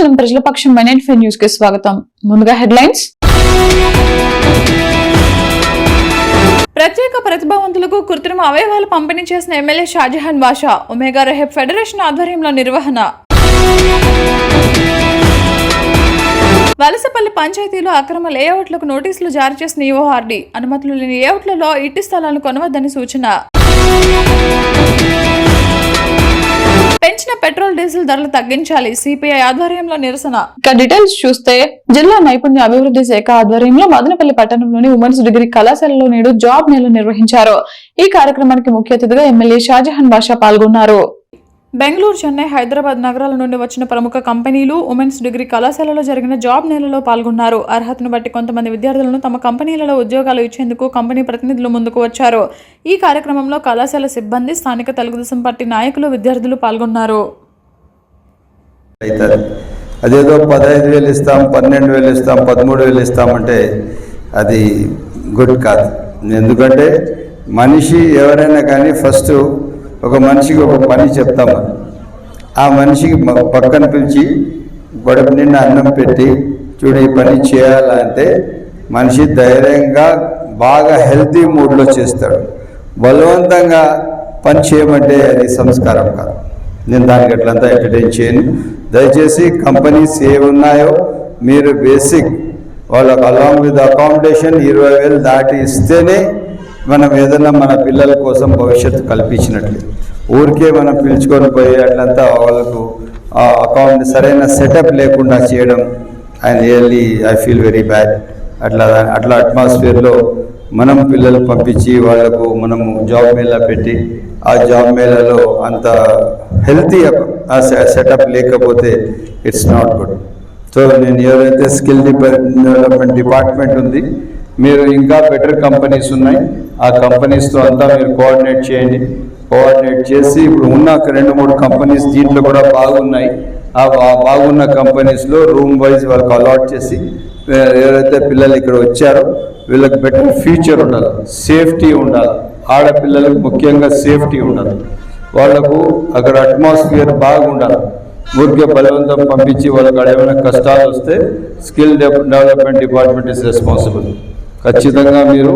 క్షణం ప్రజల పక్షం MN5 న్యూస్ కి స్వాగతం. ముందుగా హెడ్లైన్స్. ప్రత్యేక ప్రతిభావంతులకు కృత్రిమ అవయవాలు పంపిణీ చేసిన ఎమ్మెల్యే షాజహాన్ బాషా. ఒమేగా రెహబ్ ఫెడరేషన్ ఆధ్వర్యంలో నిర్వహణ. వలసపల్లి పంచాయతీలో అక్రమ లేఅవుట్లకు నోటీసులు జారీ చేసిన ఈఓఆర్డీ. అనుమతులు లేని లేఅవుట్లలో ఇట్టి స్థలాలను కొనవద్దని సూచన. పెంచిన పెట్రోల్ డీజిల్ ధరలు తగ్గించాలి. సిపిఐ ఆధ్వర్యంలో నిరసన. ఇక డీటెయిల్స్ చూస్తే జిల్లా నైపుణ్య అభివృద్ధి శాఖ ఆధ్వర్యంలో మదనపల్లి పట్టణంలోని ఉమెన్స్ డిగ్రీ కళాశాలలో నేడు జాబ్ మేళా నిర్వహించారు. ఈ కార్యక్రమానికి ముఖ్య అతిథిగా ఎమ్మెల్యే షాజహాన్ బాషా పాల్గొన్నారు. బెంగళూరు, చెన్నై, హైదరాబాద్ నగరాల నుండి వచ్చిన ప్రముఖ కంపెనీలు ఉమెన్స్ డిగ్రీ కళాశాలలో జరిగిన జాబ్ మేళాలో పాల్గొన్నారు. అర్హతను బట్టి కొంతమంది విద్యార్థులను తమ కంపెనీలలో ఉద్యోగాలు ఇచ్చేందుకు కంపెనీ ప్రతినిధులు ముందుకు వచ్చారు. ఈ కార్యక్రమంలో కళాశాల సిబ్బంది, స్థానిక తెలుగుదేశం పార్టీ నాయకులు, విద్యార్థులు పాల్గొన్నారు. అదేదో 15,000 ఇస్తాం, 12,000 ఇస్తాం, 13,000 ఇస్తామంటే అది గుడ్ కాదు. ఎందుకంటే మనిషి ఎవరైనా కానీ ఫస్ట్ ఒక మనిషికి ఒక పని చెప్తాము. ఆ మనిషికి పక్కన పిలిచి గొడవ నిండా అన్నం పెట్టి చూడు ఈ పని చేయాలంటే మనిషి ధైర్యంగా బాగా హెల్తీ మూడ్లో చేస్తాడు. బలవంతంగా పని చేయమంటే అది సంస్కారం కాదు. నేను దానికి అట్లంతా ఎంటర్టైన్ చేయను. దయచేసి కంపెనీస్ ఏ ఉన్నాయో మీరు బేసిక్ వాళ్ళకు అలాంగ్ విత్ అకామిడేషన్ 20,000 దాటి ఇస్తేనే మనం ఏదైనా మన పిల్లల కోసం భవిష్యత్తు కల్పించినట్లు. ఊరికే మనం పిలుచుకొని పోయి అట్లంతా వాళ్ళకు అకౌంట్ సరైన సెటప్ లేకుండా చేయడం and really I feel very bad. అట్లా అట్మాస్ఫియర్లో మనం పిల్లలు పంపించి వాళ్లకు మనము జాబ్ మేళా పెట్టి ఆ జాబ్ మేళాలో అంత హెల్తీ సెటప్ లేకపోతే ఇట్స్ నాట్ గుడ్. సో నేను ఎవరైతే స్కిల్ డెవలప్మెంట్ డిపార్ట్మెంట్ ఉంది, మీరు ఇంకా బెటర్ కంపెనీస్ ఉన్నాయి, ఆ కంపెనీస్తో అంతా మీరు కోఆర్డినేట్ చేయండి. కోఆర్డినేట్ చేసి ఇప్పుడు ఉన్న 2-3 కంపెనీస్ దీంట్లో కూడా బాగున్నాయి. ఆ బాగున్న కంపెనీస్లో రూమ్ వైజ్ వాళ్ళకి అలాట్ చేసి ఎవరైతే పిల్లలు ఇక్కడ వచ్చారో వీళ్ళకి బెటర్ ఫ్యూచర్ ఉండాలి, సేఫ్టీ ఉండాలి. ఆడపిల్లలకు ముఖ్యంగా సేఫ్టీ ఉండాలి. వాళ్లకు అక్కడ అట్మాస్ఫియర్ బాగుండాలి. ఊరికే బలవంతం పంపించి వాళ్ళకి ఏమైనా కష్టాలు వస్తే skill development department is responsible. ఖచ్చితంగా మీరు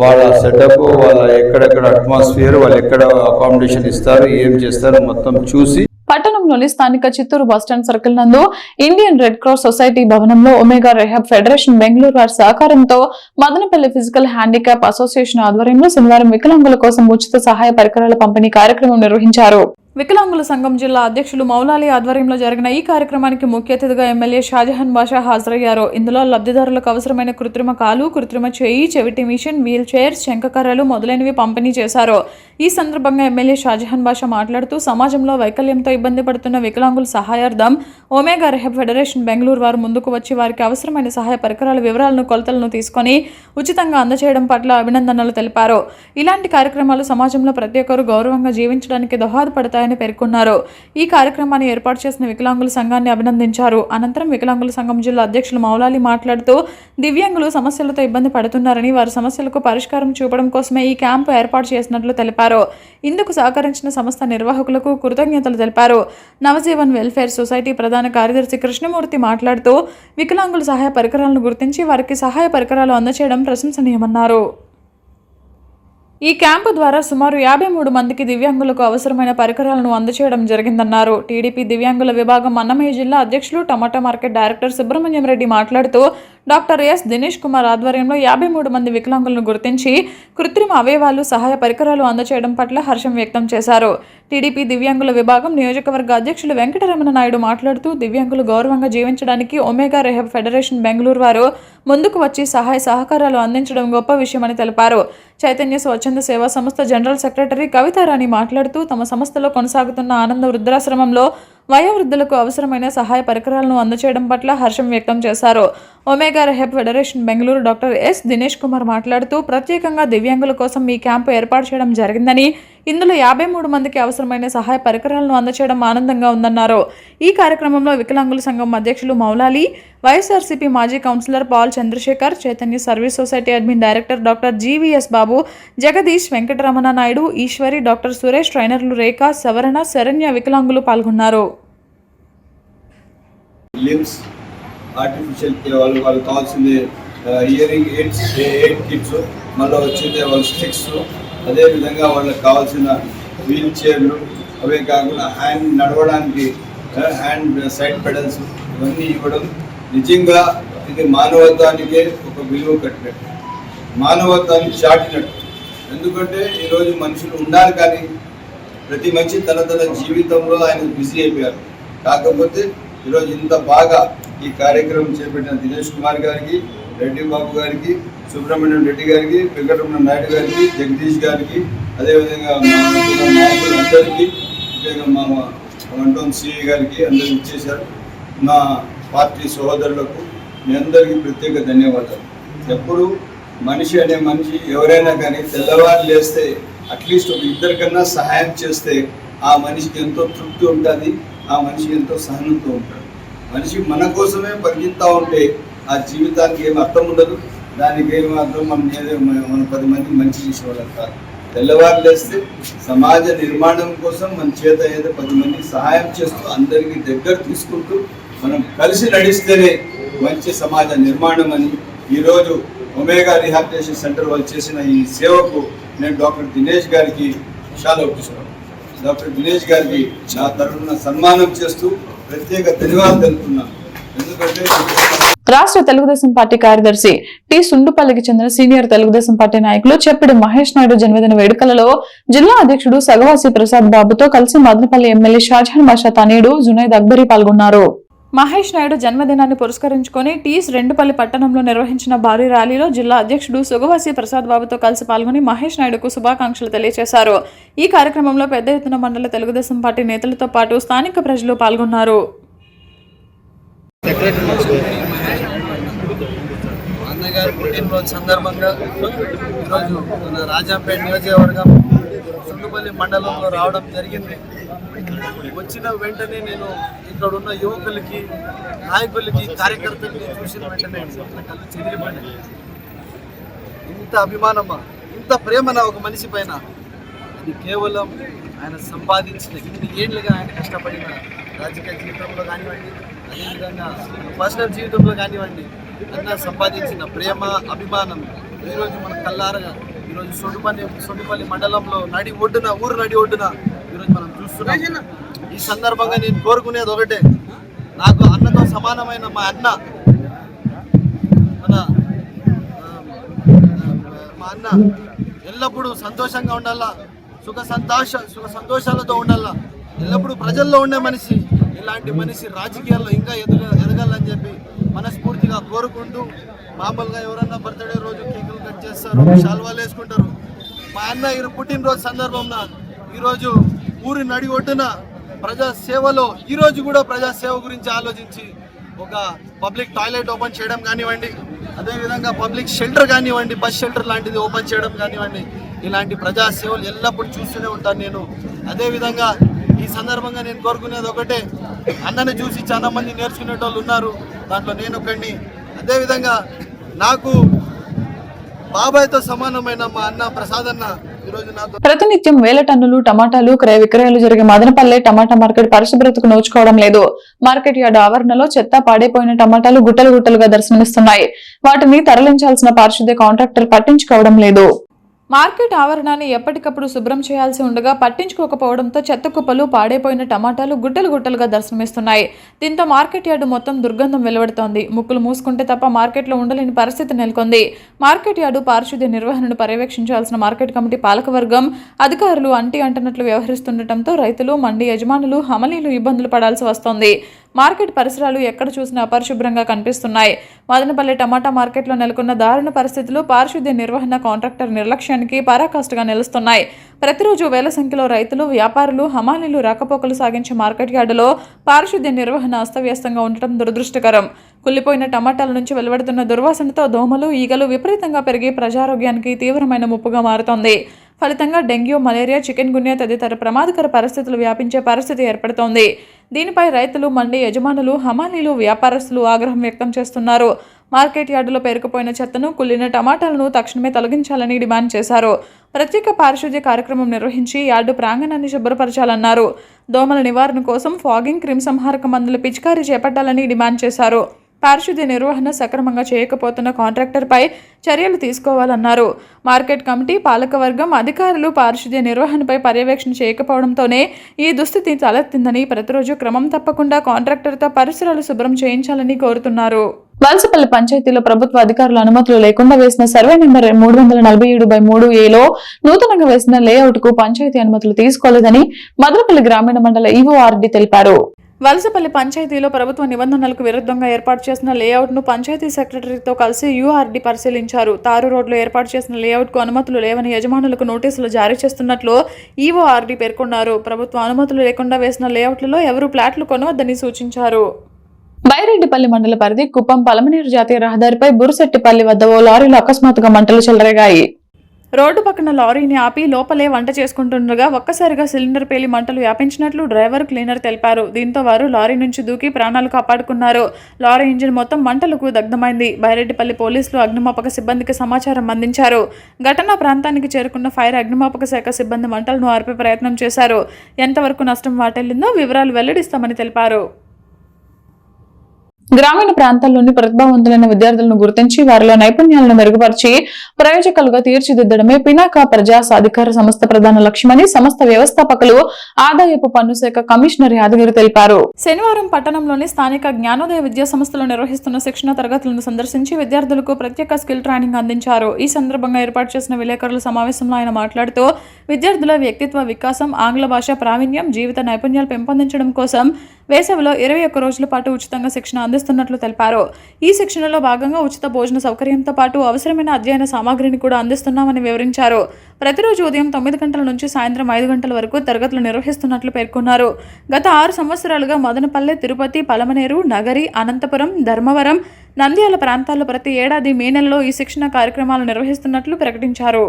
వాళ్ళ సెటప్, వాళ్ళ ఎక్కడెక్కడ అట్మాస్ఫియర్, వాళ్ళు ఎక్కడ అకామిడేషన్ ఇస్తారు, ఏం చేస్తారు మొత్తం చూసి. పట్టణంలోని స్థానిక చిత్తూరు బస్టాండ్ సర్కిల్ నందు ఇండియన్ రెడ్ క్రాస్ సొసైటీ భవనంలో ఒమేగా రెహబ్ ఫెడరేషన్ బెంగళూరు వారి సహకారంతో మదనపల్లి ఫిజికల్ హ్యాండిక్యాప్ అసోసియేషన్ ఆధ్వర్యంలో శనివారం వికలాంగుల కోసం ఉచిత సహాయ పరికరాల పంపిణీ కార్యక్రమం నిర్వహించారు. వికలాంగుల సంఘం జిల్లా అధ్యక్షులు మౌలాలి ఆధ్వర్యంలో జరిగిన ఈ కార్యక్రమానికి ముఖ్య అతిథిగా ఎమ్మెల్యే షాజహాన్ బాషా హాజరయ్యారు. ఇందులో లబ్ధిదారులకు అవసరమైన కృత్రిమ కాలు, కృత్రిమ చేయి, చెవిటి మిషన్, వీల్ చైర్స్, శంఖకర్రలు మొదలైనవి పంపిణీ చేశారు. ఈ సందర్భంగా ఎమ్మెల్యే షాజహాన్ బాషా మాట్లాడుతూ సమాజంలో వైకల్యంతో ఇబ్బంది పడుతున్న వికలాంగుల సహాయార్థం ఒమేగా రెహబ్ ఫెడరేషన్ బెంగళూరు వారు ముందుకు వచ్చి వారికి అవసరమైన సహాయ పరికరాల వివరాలను, కొలతలను తీసుకొని ఉచితంగా అందజేయడం పట్ల అభినందనలు తెలిపారు. ఇలాంటి కార్యక్రమాలు సమాజంలో ప్రతి ఒక్కరూ గౌరవంగా జీవించడానికి దోహదపడతాయని పేర్కొన్నారు. ఈ కార్యక్రమాన్ని ఏర్పాటు చేసిన వికలాంగుల సంఘాన్ని అభినందించారు. అనంతరం వికలాంగుల సంఘం జిల్లా అధ్యక్షులు మౌలాలి మాట్లాడుతూ దివ్యాంగులు సమస్యలతో ఇబ్బంది పడుతున్నారని, వారి సమస్యలకు పరిష్కారం చూపడం కోసమే ఈ క్యాంపు ఏర్పాటు చేసినట్లు తెలిపారు. ఇందుకు సహకరించిన సంస్థ నిర్వాహకులకు కృతజ్ఞతలు తెలిపారు. నవజీవన్ వెల్ఫేర్ సొసైటీ ప్రధాన కార్యదర్శి కృష్ణమూర్తి మాట్లాడుతూ వికలాంగుల సహాయ పరికరాలను గుర్తించి వారికి సహాయ పరికరాలు అందజేయడం ప్రశంసనీయమన్నారు. ఈ క్యాంపు ద్వారా సుమారు 53 మందికి దివ్యాంగులకు అవసరమైన పరికరాలను అందజేయడం జరిగిందన్నారు. టీడీపీ దివ్యాంగుల విభాగం అన్నమయ్య జిల్లా అధ్యక్షులు, టమాటా మార్కెట్ డైరెక్టర్ సుబ్రహ్మణ్యం రెడ్డి మాట్లాడుతూ డాక్టర్ ఎస్ దినేష్ కుమార్ ఆధ్వర్యంలో 53 మంది వికలాంగులను గుర్తించి కృత్రిమ అవయవాలు, సహాయ పరికరాలు అందజేయడం పట్ల హర్షం వ్యక్తం చేశారు. టీడీపీ దివ్యాంగుల విభాగం నియోజకవర్గ అధ్యక్షులు వెంకటరమణ నాయుడు మాట్లాడుతూ దివ్యాంగులు గౌరవంగా జీవించడానికి ఒమేగా రెహబ్ ఫెడరేషన్ బెంగళూరు వారు ముందుకు వచ్చి సహాయ సహకారాలు అందించడం గొప్ప విషయమని తెలిపారు. చైతన్య స్వచ్ఛంద సేవా సంస్థ జనరల్ సెక్రటరీ కవితారాణి మాట్లాడుతూ తమ సంస్థలో కొనసాగుతున్న ఆనంద వృద్ధాశ్రమంలో వయోవృద్ధులకు అవసరమైన సహాయ పరికరాలను అందజేయడం పట్ల హర్షం వ్యక్తం చేశారు. Omega rehab federation Bengaluru doctor S Dinesh Kumar మాట్లాడుతూ ప్రత్యేకంగా దివ్యాంగుల కోసం ఈ క్యాంపు ఏర్పాటు చేయడం జరిగిందని, ఇందులో 53 మందికి అవసరమైన సహాయ పరికరాలను అందజేయడం ఆనందంగా ఉందన్నారు. ఈ కార్యక్రమంలో వికలాంగుల సంఘం అధ్యక్షులు మౌలాలి, వైఎస్ఆర్సీపీ మాజీ councillor Paul Chandrasekhar, Chaitanya service society admin director doctor GVS Babu, Jagadish, Venkataramana Naidu, Eswari, doctor Suresh, ట్రైనర్లు రేఖ, సవరణ, శరణ్య వికలాంగులు పాల్గొన్నారు. లిమ్స్ ఆర్టిఫిషియల్ వాళ్ళకి కావాల్సింది ఇయరింగ్ ఎయిట్ కిట్స్, మళ్ళీ వచ్చింది వాళ్ళ స్టిక్స్, అదేవిధంగా వాళ్ళకి కావాల్సిన వీల్ చైర్లు, అవే కాకుండా హ్యాండ్ నడవడానికి హ్యాండ్ సైడ్ పెడల్స్ ఇవన్నీ ఇవ్వడం నిజంగా ఇది మానవత్వానికే ఒక విలువ కట్టినట్టు, మానవత్వాన్ని చాటినట్టు. ఎందుకంటే ఈరోజు మనుషులు ఉండాలి, కానీ ప్రతి మనిషి తన జీవితంలో ఆయన బిజీ అయిపోయారు. కాకపోతే ఈరోజు ఇంత బాగా ఈ కార్యక్రమం చేపట్టిన దినేష్ కుమార్ గారికి, రెడ్డి బాబు గారికి, సుబ్రహ్మణ్యం రెడ్డి గారికి, వెంకటరమణ నాయుడు గారికి, జగదీష్ గారికి, అదేవిధంగా మా నాయకులందరికీ, ముఖ్యంగా మా వంటోన్ సిఐ గారికి అందరూ ఇచ్చేశారు. నా పార్టీ సహోదరులకు మీ అందరికీ ప్రత్యేక ధన్యవాదాలు. ఎప్పుడు మనిషి అనే మనిషి ఎవరైనా కానీ తెల్లవారు లేస్తే అట్లీస్ట్ ఒక ఇద్దరికన్నా సహాయం చేస్తే ఆ మనిషికి ఎంతో తృప్తి ఉంటుంది, ఆ మనిషి ఎంతో సహనంతో ఉంటాడు. మనిషి మన కోసమే పరిగెత్తా ఉంటే ఆ జీవితానికి ఏం అర్థం ఉండదు, దానికి ఏం అర్థం మనం 10 మందికి మంచి చేసేవాళ్ళం కాదు. తెల్లవారు లేస్తే సమాజ నిర్మాణం కోసం మన చేత ఏదో 10 మందికి సహాయం చేస్తూ అందరికీ దగ్గర తీసుకుంటూ మనం కలిసి నడిస్తేనే మంచి సమాజ నిర్మాణం అని ఈరోజు ఒమేగా రీహాబిలిటేషన్ సెంటర్ వాళ్ళు చేసిన ఈ సేవకు నేను డాక్టర్ దినేష్ గారికి చాలా ఒప్పిస్తున్నాను. డాక్టర్ దినేష్ గారికి నా తరఫున సన్మానం చేస్తూ ప్రత్యేక ధన్యవాదాలు తెలుపుతున్నాను. ఎందుకంటే రాష్ట్ర తెలుగుదేశం పార్టీ కార్యదర్శి టి సుండుపల్లికి చెందిన సీనియర్ తెలుగుదేశం పార్టీ నాయకులు చెప్పిడి మహేష్ నాయుడు జన్మదిన వేడుకలలో జిల్లా అధ్యక్షుడు సగవాసి ప్రసాద్ బాబుతో కలిసి మదనపల్లి ఎమ్మెల్యే షాజహాన్ బాషా తనయుడు జునైద్ అక్బరీ పాల్గొన్నారు. మహేష్ నాయుడు జన్మదినాన్ని పురస్కరించుకొని టీస్ రెండుపల్లి పట్టణంలో నిర్వహించిన భారీ ర్యాలీలో జిల్లా అధ్యక్షుడు సుగవాసి ప్రసాద్ బాబుతో కలిసి పాల్గొని మహేష్ నాయుడుకు శుభాకాంక్షలు తెలియజేశారు. ఈ కార్యక్రమంలో పెద్ద ఎత్తున మండల తెలుగుదేశం పార్టీ నేతలతో పాటు స్థానిక ప్రజలు పాల్గొన్నారు. అన్నగారి పుట్టినరోజు సందర్భంగా ఈరోజు మన రాజంపేట నియోజకవర్గం సుండుపల్లి మండలంలో రావడం జరిగింది. వచ్చిన వెంటనే నేను ఇక్కడ ఉన్న యువకులకి, నాయకులకి, కార్యకర్తలకి చూసిన వెంటనే నా కళ్ళు చెదిరిపోయినాయి. ఇంత అభిమానమా, ఇంత ప్రేమనా ఒక మనిషి పైన, అది కేవలం ఆయన సంపాదించిన ఇన్ని ఏళ్ళుగా ఆయన కష్టపడిన రాజకీయ జీవితంలో కానివ్వండి, అదేవిధంగా పర్సనల్ జీవితంలో కానివ్వండి, అన్న సంపాదించిన ప్రేమ, అభిమానం ఈరోజు మన కళ్ళారగా ఈరోజు సొండుపల్లి మండలంలో ఊరు నడి ఒడ్డున ఈరోజు మనం చూస్తున్నాం. ఈ సందర్భంగా నేను కోరుకునేది ఒకటే, నాకు అన్నతో సమానమైన మా అన్న, మా అన్న ఎల్లప్పుడూ సంతోషంగా ఉండాలా, సుఖ సంతోషాలతో ఉండాలా, ఎల్లప్పుడూ ప్రజల్లో ఉండే మనిషి. ఇలాంటి మనిషి రాజకీయాల్లో ఇంకా ఎదగాలని చెప్పి మనస్ఫూర్తిగా కోరుకుంటూ, మామూలుగా ఎవరన్నా బర్త్డే రోజు కేకులు కట్ చేస్తారు, శాల్వాలు వేసుకుంటారు. మా అన్న పుట్టినరోజు సందర్భంగా ఈరోజు ఊరి నడి ఒడ్డున ప్రజాసేవలో ఈరోజు కూడా ప్రజాసేవ గురించి ఆలోచించి ఒక పబ్లిక్ టాయిలెట్ ఓపెన్ చేయడం కానివ్వండి, అదేవిధంగా పబ్లిక్ షెల్టర్ కానివ్వండి, బస్ షెల్టర్ లాంటిది ఓపెన్ చేయడం కానివ్వండి, ఇలాంటి ప్రజాసేవలు ఎల్లప్పుడూ చూస్తూనే ఉంటాను నేను. అదేవిధంగా ఈ సందర్భంగా నేను కోరుకునేది ఒకటే, అన్నని చూసి చాలా మంది నేర్చుకునే వాళ్ళు ఉన్నారు, దాంట్లో నేను ఒకడిని. అదేవిధంగా నాకు బాబాయ్తో సమానమైన మా అన్న ప్రసాద్ అన్న ఈరోజు నాతో ప్రతినిత్యం వేల టన్నులు టమాటాలు క్రయ విక్రయాలు జరిగే మదనపల్లె టమాటా మార్కెట్ పరిశుభ్రతకు నోచుకోవడం లేదు. మార్కెట్ యార్డ్ ఆవరణలో చెత్త, పాడైపోయిన టమాటాలు గుట్టలు గుట్టలుగా దర్శనమిస్తున్నాయి. వాటిని తరలించాల్సిన పారిశుద్ధ్య కాంట్రాక్టర్ పట్టించుకోవడం లేదు. మార్కెట్ ఆవరణాన్ని ఎప్పటికప్పుడు శుభ్రం చేయాల్సి ఉండగా పట్టించుకోకపోవడంతో చెత్త కుప్పలు, పాడైపోయిన టమాటాలు గుట్టలు గుట్టలుగా దర్శనమిస్తున్నాయి. దీంతో మార్కెట్ యార్డు మొత్తం దుర్గంధం వెలువడుతోంది. ముక్కులు మూసుకుంటే తప్ప మార్కెట్లో ఉండలేని పరిస్థితి నెలకొంది. మార్కెట్ యార్డు పారిశుద్ధ్య నిర్వహణను పర్యవేక్షించాల్సిన మార్కెట్ కమిటీ పాలకవర్గం, అధికారులు అంటనట్లు వ్యవహరిస్తుండటంతో రైతులు, మండి యజమానులు, హమలీలు ఇబ్బందులు పడాల్సి వస్తోంది. మార్కెట్ పరిసరాలు ఎక్కడ చూసినా అపరిశుభ్రంగా కనిపిస్తున్నాయి. మదనపల్లి టమాటా మార్కెట్లో నెలకొన్న దారుణ పరిస్థితులు పారిశుద్ధ్య నిర్వహణ కాంట్రాక్టర్ నిర్లక్ష్యానికి పరాకాష్ఠగా నిలుస్తున్నాయి. ప్రతిరోజు వేల సంఖ్యలో రైతులు, వ్యాపారులు, హమాలీలు రాకపోకలు సాగించే మార్కెట్ యార్డులో పారిశుద్ధ్య నిర్వహణ అస్తవ్యస్తంగా ఉండటం దురదృష్టకరం. కుళ్లిపోయిన టమాటాల నుంచి వెలువడుతున్న దుర్వాసనతో దోమలు, ఈగలు విపరీతంగా పెరిగి ప్రజారోగ్యానికి తీవ్రమైన ముప్పుగా మారుతోంది. ఫలితంగా డెంగ్యూ, మలేరియా, చికెన్ గున్యా తదితర ప్రమాదకర పరిస్థితులు వ్యాపించే పరిస్థితి ఏర్పడుతోంది. దీనిపై రైతులు, మండి యజమానులు, హమాలీలు, వ్యాపారస్తులు ఆగ్రహం వ్యక్తం చేస్తున్నారు. మార్కెట్ యార్డులో పేరుకుపోయిన చెత్తను, కుళ్ళిన టమాటాలను తక్షణమే తొలగించాలని డిమాండ్ చేశారు. ప్రత్యేక పారిశుద్ధ్య కార్యక్రమం నిర్వహించి యార్డు ప్రాంగణాన్ని శుభ్రపరచాలన్నారు. దోమల నివారణ కోసం ఫాగింగ్, క్రిమిసంహారక మందుల పిచికారీ చేపట్టాలని డిమాండ్ చేశారు. పారిశుద్ధ్య నిర్వహణ సక్రమంగా చేయకపోతున్న కాంట్రాక్టర్పై చర్యలు తీసుకోవాలన్నారు. మార్కెట్ కమిటీ, పాలకవర్గం, అధికారులు పారిశుద్ధ్య నిర్వహణపై పర్యవేక్షణ చేయకపోవడంతోనే ఈ దుస్థితి తలెత్తిందని, ప్రతిరోజు క్రమం తప్పకుండా కాంట్రాక్టర్తో పరిసరాలు శుభ్రం చేయించాలని కోరుతున్నారు. వలసపల్లి పంచాయతీలో ప్రభుత్వ అధికారుల అనుమతులు లేకుండా వేసిన సర్వే నెంబర్ 347/3A నూతనంగా వేసిన లేఅవుట్ కు పంచాయతీ అనుమతులు తీసుకోలేదని మదనపల్లి గ్రామీణ మండల ఈవోఆర్డీ తెలిపారు. వలసపల్లి పంచాయతీలో ప్రభుత్వ నిబంధనలకు విరుద్ధంగా ఏర్పాటు చేసిన లేఅవుట్ ను పంచాయతీ సెక్రటరీతో కలిసి యూఆర్డీ పరిశీలించారు. తారు రోడ్లో ఏర్పాటు చేసిన లేఅవుట్ కు అనుమతులు లేవని యజమానులకు నోటీసులు జారీ చేస్తున్నట్లు ఈవోఆర్డీ పేర్కొన్నారు. ప్రభుత్వ అనుమతులు లేకుండా వేసిన లేఅవుట్లలో ఎవరూ ప్లాట్లు కొనవద్దని సూచించారు. బైరెడ్డిపల్లి మండల పరిధి కుప్పం పలమనేరు జాతీయ రహదారిపై బురుసెట్టిపల్లి వద్ద ఓ లారీలో అకస్మాత్తుగా మంటలు చెలరేగాయి. రోడ్డు పక్కన లారీని ఆపి లోపలే వంట చేసుకుంటుండగా ఒక్కసారిగా సిలిండర్ పేలి మంటలు వ్యాపించినట్లు డ్రైవర్, క్లీనర్ తెలిపారు. దీంతో వారు లారీ నుంచి దూకి ప్రాణాలు కాపాడుకున్నారు. లారీ ఇంజిన్ మొత్తం మంటలకు దగ్ధమైంది. బైరెడ్డిపల్లి పోలీసులు అగ్నిమాపక సిబ్బందికి సమాచారం అందించారు. ఘటనా ప్రాంతానికి చేరుకున్న ఫైర్, అగ్నిమాపక శాఖ సిబ్బంది మంటలను ఆర్పే ప్రయత్నం చేశారు. ఎంతవరకు నష్టం వాటిల్లిందో వివరాలు వెల్లడిస్తామని తెలిపారు. గ్రామీణ ప్రాంతాల్లోని ప్రతిభావంతులైన విద్యార్థులను గుర్తించి వారిలో నైపుణ్యాలను మెరుగుపరిచి ప్రయోజకులుగా తీర్చిదిద్దడమే పినాక ప్రజా సాధికార సంస్థ ప్రధాన లక్ష్యమని సంస్థ వ్యవస్థాపకులు, ఆదాయపు పన్ను శాఖ కమిషనర్ యాదగిరి తెలిపారు. శనివారం పట్టణంలోని స్థానిక జ్ఞానోదయ విద్యా సంస్థలో నిర్వహిస్తున్న శిక్షణ తరగతులను సందర్శించి విద్యార్థులకు ప్రత్యేక స్కిల్ ట్రైనింగ్ అందించారు. ఈ సందర్భంగా ఏర్పాటు చేసిన విలేకరుల సమావేశంలో ఆయన మాట్లాడుతూ విద్యార్థుల వ్యక్తిత్వ వికాసం, ఆంగ్ల భాష ప్రావీణ్యం, జీవిత నైపుణ్యాలు పెంపొందించడం కోసం వేసవిలో 21 రోజుల పాటు ఉచితంగా శిక్షణ అందిస్తున్నట్లు తెలిపారు. ఈ శిక్షణలో భాగంగా ఉచిత భోజన సౌకర్యంతో పాటు అవసరమైన అధ్యయన సామాగ్రిని కూడా అందిస్తున్నామని వివరించారు. ప్రతిరోజు ఉదయం 9 గంటల నుంచి సాయంత్రం 5 గంటల వరకు తరగతులు నిర్వహిస్తున్నట్లు పేర్కొన్నారు. గత 6 సంవత్సరాలుగా మదనపల్లె, తిరుపతి, పలమనేరు, నగరి, అనంతపురం, ధర్మవరం, నంద్యాల ప్రాంతాల్లో ప్రతి ఏడాది మే నెలలో ఈ శిక్షణ కార్యక్రమాలు నిర్వహిస్తున్నట్లు ప్రకటించారు.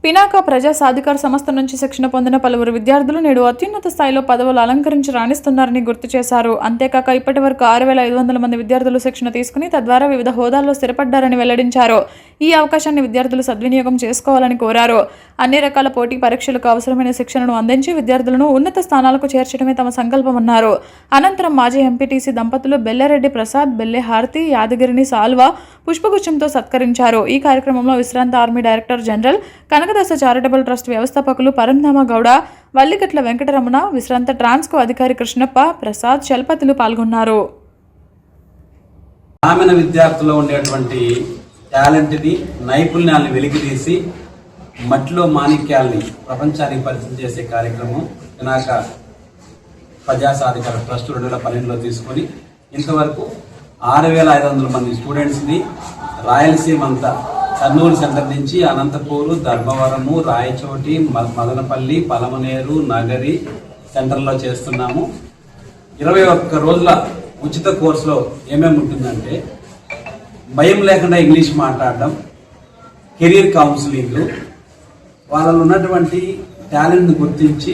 పినాక ప్రజా సాధికార సంస్థ నుంచి శిక్షణ పొందిన పలువురు విద్యార్థులు నేడు అత్యున్నత స్థాయిలో పదవులు అలంకరించి రాణిస్తున్నారని గుర్తు చేశారు. అంతేకాక ఇప్పటి వరకు 6,500 మంది విద్యార్థులు శిక్షణ తీసుకుని తద్వారా వివిధ హోదాల్లో స్థిరపడ్డారని వెల్లడించారు. ఈ అవకాశాన్ని విద్యార్థులు సద్వినియోగం చేసుకోవాలని కోరారు. అన్ని రకాల పోటీ పరీక్షలకు అవసరమైన శిక్షణను అందించి విద్యార్థులను ఉన్నత స్థానాలకు చేర్చడమే తమ సంకల్పమన్నారు. అనంతరం మాజీ ఎంపీటీసీ దంపతులు బెల్లెరెడ్డి ప్రసాద్, బెల్లె హారతి, యాదగిరిని సాల్వా, పుష్పగుచ్చంతో సత్కరించారు. ఈ కార్యక్రమంలో విశ్రాంత army director general, Kanakadasa charitable trust వ్యవస్థాపకులు పరంధామ గౌడ, వల్లికట్ల వెంకటరమణ, విశ్రాంత ట్రాన్స్కో అధికారి కృష్ణప్ప, ప్రసాద్, చలపతులు పాల్గొన్నారు. గ్రామీణ విద్యార్థుల్లో ఉండేటువంటి టాలెంట్ని, నైపుణ్యాలను వెలికితీసి మట్టిలో మాణిక్యాల్ని ప్రపంచానికి పరిచయం చేసే కార్యక్రమం పినాక ప్రజా సాధికార ట్రస్ట్ 2012లో తీసుకొని ఇంతవరకు 6,500 మంది స్టూడెంట్స్ని రాయలసీమ అంతా, కర్నూలు సెంటర్ నుంచి అనంతపూరు, ధర్మవరము, రాయచోటి, మదనపల్లి, పలమనేరు, నగరి సెంటర్లో చేస్తున్నాము. 21 రోజుల ఉచిత కోర్సులో ఏమేమి ఉంటుందంటే భయం లేకుండా ఇంగ్లీష్ మాట్లాడడం, కెరీర్ కౌన్సిలింగ్, వాళ్ళలో ఉన్నటువంటి టాలెంట్ని గుర్తించి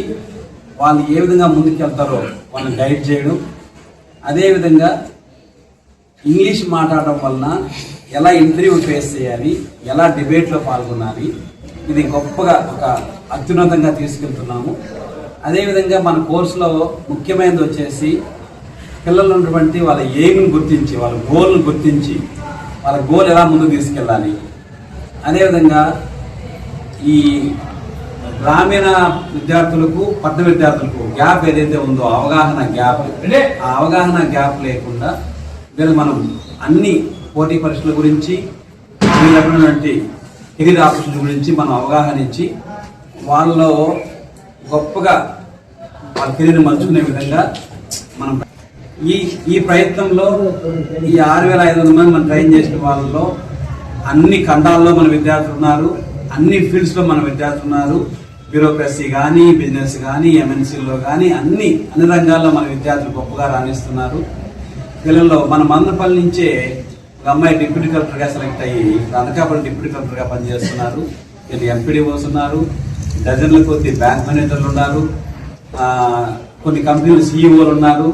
వాళ్ళు ఏ విధంగా ముందుకెళ్తారో వాళ్ళని గైడ్ చేయడం, అదేవిధంగా ఇంగ్లీష్ మాట్లాడడం వలన ఎలా ఇంటర్వ్యూ ఫేస్ చేయాలి, ఎలా డిబేట్లో పాల్గొనాలి, ఇది గొప్పగా ఒక అత్యున్నతంగా తీసుకెళ్తున్నాము. అదేవిధంగా మన కోర్సులో ముఖ్యమైనది వచ్చేసి పిల్లలు ఉన్నటువంటి వాళ్ళ ఎయిమ్ని గుర్తించి, వాళ్ళ గోల్ని గుర్తించి వాళ్ళ గోల్ ఎలా ముందుకు తీసుకెళ్ళాలి. అదేవిధంగా ఈ గ్రామీణ విద్యార్థులకు, పట్టణ విద్యార్థులకు గ్యాప్ ఏదైతే ఉందో అవగాహన గ్యాప్, ఆ అవగాహన గ్యాప్ లేకుండా వీళ్ళు మనం అన్ని పోటీ పరీక్షల గురించి, వీళ్ళటువంటి కెరీర్ ఆపర్చునిటీ గురించి మనం అవగాహన ఇచ్చి వాళ్ళలో గొప్పగా వాళ్ళ కెరీర్ని మలుచుకునే విధంగా మనం ఈ ప్రయత్నంలో ఈ 6,500 మంది మనం ట్రైన్ చేసిన వాళ్ళలో అన్ని ఖండాల్లో మన విద్యార్థులు ఉన్నారు, అన్ని ఫీల్డ్స్లో మన విద్యార్థులు ఉన్నారు. బ్యూరోక్రసీ కానీ, బిజినెస్ కానీ, ఎంఎన్సీలో కానీ అన్ని రంగాల్లో మన విద్యార్థులు గొప్పగా రాణిస్తున్నారు. పిల్లల్లో మన మందపల్లి నుంచే ఒక అమ్మాయి డిప్యూటీ కలెక్టర్గా సెలెక్ట్ అయ్యి అనకాపల్లి డిప్యూటీ కలెక్టర్గా పనిచేస్తున్నారు. వీళ్ళు ఎంపీడీఓస్ ఉన్నారు, డజన్ల కొద్ది బ్యాంక్ మేనేజర్లు ఉన్నారు, కొన్ని కంపెనీలు సీఈఓలు ఉన్నారు,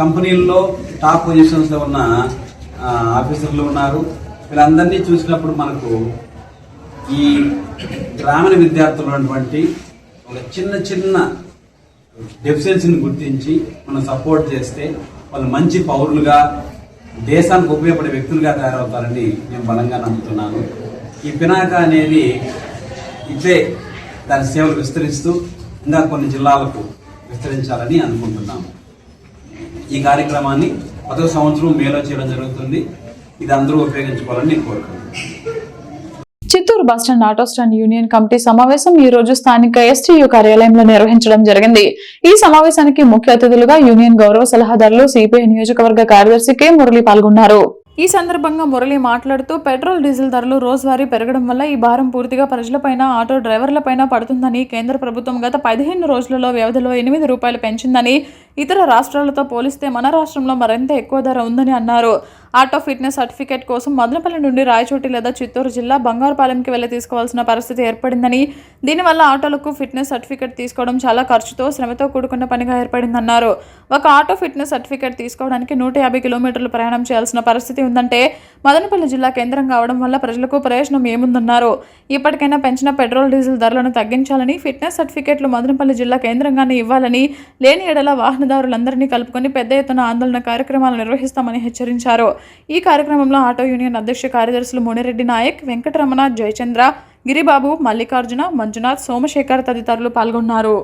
కంపెనీల్లో టాప్ పొజిషన్స్లో ఉన్న ఆఫీసర్లు ఉన్నారు. వీళ్ళందరినీ చూసినప్పుడు మనకు ఈ గ్రామీణ విద్యార్థులు ఉన్నటువంటి ఒక చిన్న డెఫిషియన్సీని గుర్తించి మనం సపోర్ట్ చేస్తే వాళ్ళు మంచి పౌరులుగా, దేశానికి ఉపయోగపడే వ్యక్తులుగా తయారవుతారని నేను బలంగా నమ్ముతున్నాను. ఈ పినాక అనేది ఇట్లే దాని సేవలు విస్తరిస్తూ ఇంకా కొన్ని జిల్లాలకు విస్తరించాలని అనుకుంటున్నాము. ఈ కార్యక్రమాన్ని 10వ సంవత్సరం మేలో చేయడం జరుగుతుంది. ఇది అందరూ ఉపయోగించుకోవాలని నేను కోరుకుంటున్నాను. Chittoor bus stand auto stand union committee సమావేశం ఈ రోజు స్థానిక ఎస్టీయూ కార్యాలయంలో నిర్వహించడం జరిగింది. ఈ సమావేశానికి ముఖ్య అతిథులుగా యూనియన్ గౌరవ సలహాదారులు సిపిఐ నియోజకవర్గ కార్యదర్శి కె మురళి పాల్గొన్నారు. ఈ సందర్భంగా మురళి మాట్లాడుతూ పెట్రోల్ డీజిల్ ధరలు రోజువారీ పెరగడం వల్ల ఈ భారం పూర్తిగా ప్రజలపైన, ఆటో డ్రైవర్లపైన పడుతుందని, కేంద్ర ప్రభుత్వం గత 15 రోజులలో వ్యవధిలో 8 రూపాయలు పెంచిందని, ఇతర రాష్ట్రాలతో పోలిస్తే మన రాష్ట్రంలో మరింత ఎక్కువ ధర ఉందని అన్నారు. ఆటో ఫిట్నెస్ సర్టిఫికేట్ కోసం మదనపల్లి నుండి రాయచోటి లేదా చిత్తూరు జిల్లా బంగారుపాలెంకి వెళ్లి తీసుకోవాల్సిన పరిస్థితి ఏర్పడిందని, దీనివల్ల ఆటోలకు ఫిట్నెస్ సర్టిఫికేట్ తీసుకోవడం చాలా ఖర్చుతో, శ్రమతో కూడుకున్న పనిగా ఏర్పడిందన్నారు. ఒక ఆటో ఫిట్నెస్ సర్టిఫికేట్ తీసుకోవడానికి 150 కిలోమీటర్లు ప్రయాణం చేయాల్సిన పరిస్థితి ఉందంటే మదనపల్లి జిల్లా కేంద్రం కావడం వల్ల ప్రజలకు ప్రయోజనం ఏముందన్నారు. ఇప్పటికైనా పెంచిన పెట్రోల్ డీజిల్ ధరలను తగ్గించాలని, ఫిట్నెస్ సర్టిఫికేట్లు మదనపల్లి జిల్లా కేంద్రంగానే ఇవ్వాలని, లేని ఎడల వాహనదారులందరినీ కలుపుకొని పెద్ద ఎత్తున ఆందోళన కార్యక్రమాలు నిర్వహిస్తామని హెచ్చరించారు. ఈ కార్యక్రమంలో ఆటో యూనియన్ అధ్యక్ష కార్యదర్శులు మునిరెడ్డి నాయక్, వెంకటరమణ, జయచంద్ర, గిరిబాబు, మల్లికార్జున, మంజునాథ్, సోమశేఖర్ తదితరులు పాల్గొన్నారు.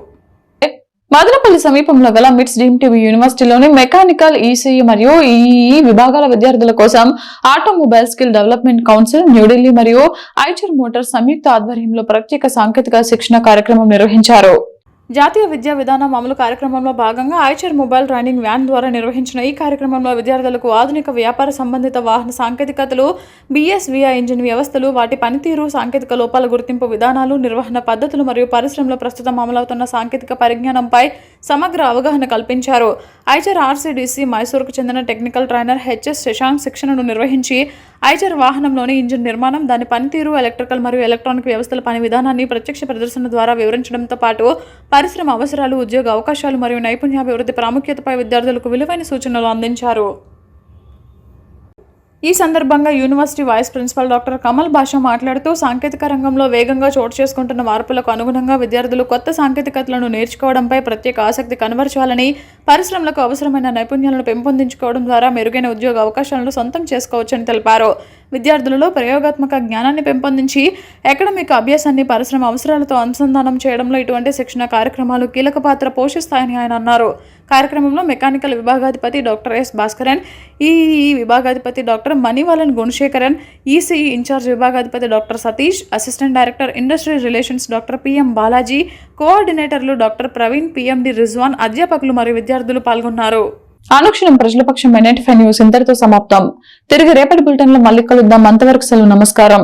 మదనపల్లి సమీపంలో గల మిట్స్ డీమ్ టీవీ యూనివర్సిటీలోని మెకానికల్, ఈసీఈ మరియు ఈఈఈ విభాగాల విద్యార్థుల కోసం automobile skill development council, New Delhi మరియు ఐచర్ మోటార్స్ సంయుక్త ఆధ్వర్యంలో ప్రత్యేక సాంకేతిక శిక్షణ కార్యక్రమం నిర్వహించారు. జాతీయ విద్యా విధానం అమలు కార్యక్రమంలో భాగంగా ఐచర్ మొబైల్ ట్రైనింగ్ వ్యాన్ ద్వారా నిర్వహించిన ఈ కార్యక్రమంలో విద్యార్థులకు ఆధునిక వ్యాపార సంబంధిత వాహన సాంకేతికతలు, బిఎస్విఐ ఇంజిన్ వ్యవస్థలు, వాటి పనితీరు, సాంకేతిక లోపాల గుర్తింపు విధానాలు, నిర్వహణ పద్ధతులు మరియు పరిశ్రమలో ప్రస్తుతం అమలవుతున్న సాంకేతిక పరిజ్ఞానంపై సమగ్ర అవగాహన కల్పించారు. ఐచర్ ఆర్సీడీసీ మైసూరుకు చెందిన టెక్నికల్ ట్రైనర్ హెచ్ఎస్ శశాంక్ శిక్షణను నిర్వహించి ఐచర్ వాహనంలోని ఇంజిన్ నిర్మాణం, దాని పనితీరు, ఎలక్ట్రికల్ మరియు ఎలక్ట్రానిక్ వ్యవస్థల పని విధానాన్ని ప్రత్యక్ష ప్రదర్శన ద్వారా వివరించడంతో పాటు పరిశ్రమ అవసరాలు, ఉద్యోగ అవకాశాలు మరియు నైపుణ్యాభివృద్ధి ప్రాముఖ్యతపై విద్యార్థులకు విలువైన సూచనలు అందించారు. ఈ సందర్భంగా university vice principal doctor Kamal Basha మాట్లాడుతూ సాంకేతిక రంగంలో వేగంగా చోటు చేసుకుంటున్న మార్పులకు అనుగుణంగా విద్యార్థులు కొత్త సాంకేతికతలను నేర్చుకోవడంపై ప్రత్యేక ఆసక్తి కనబరచాలని, పరిశ్రమలకు అవసరమైన నైపుణ్యాలను పెంపొందించుకోవడం ద్వారా మెరుగైన ఉద్యోగ అవకాశాలను సొంతం చేసుకోవచ్చని తెలిపారు. విద్యార్థులలో ప్రయోగాత్మక జ్ఞానాన్ని పెంపొందించి అకాడమిక్ అభ్యాసాన్ని పరిశ్రమ అవసరాలతో అనుసంధానం చేయడంలో ఇటువంటి శిక్షణ కార్యక్రమాలు కీలక పాత్ర పోషిస్తాయని ఆయన అన్నారు. కార్యక్రమంలో మెకానికల్ విభాగాధిపతి డాక్టర్ ఎస్ భాస్కరన్, ఈఈఈ విభాగాధిపతి doctor Manivalan Gunasekaran, ECE incharge విభాగాధిపతి doctor Satish, assistant director industry relations doctor PM Balaji, కోఆర్డినేటర్లు డాక్టర్ ప్రవీణ్, పిఎండి రిజ్వాన్, అధ్యాపకులు మరియు విద్యార్థులు పాల్గొన్నారు. అనుక్షణం ప్రజల పక్షం 95 న్యూస్ ఇంతటితో సమాప్తం. తిరిగి రేపటి బులెటిన్లో మళ్ళీ కలుద్దాం. అంతవరకు సెలవు. నమస్కారం.